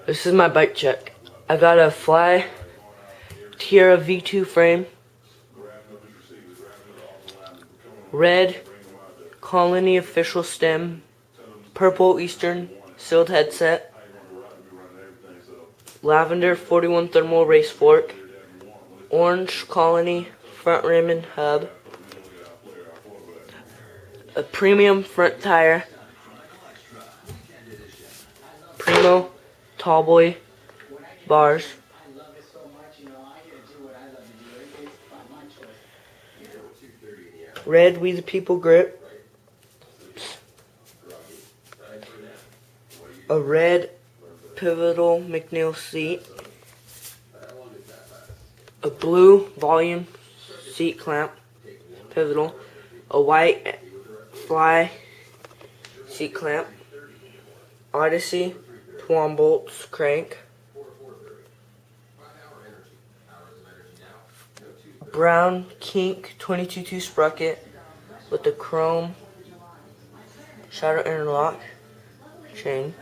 This is my bike check. I got a Fly Tiara V2 frame, red Colony official stem, purple Eastern sealed headset, lavender 41 thermal race fork, orange Colony front rim and hub, a premium front tire, Primo Tallboy bars, red We the People grip, a red Pivotal McNeil seat, a blue volume seat clamp, Pivotal, a white Fly seat clamp, Odyssey 12 bolts crank, brown Kink 22.2 sprocket with the chrome shadow interlock chain,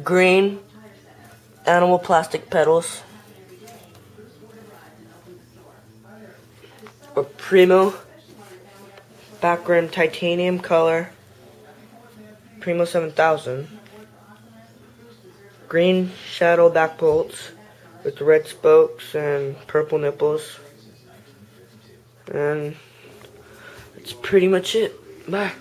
green animal plastic pedals, a Primo back rim titanium color, Primo 7000, green shadow back bolts with red spokes and purple nipples, and that's pretty much it. Bye.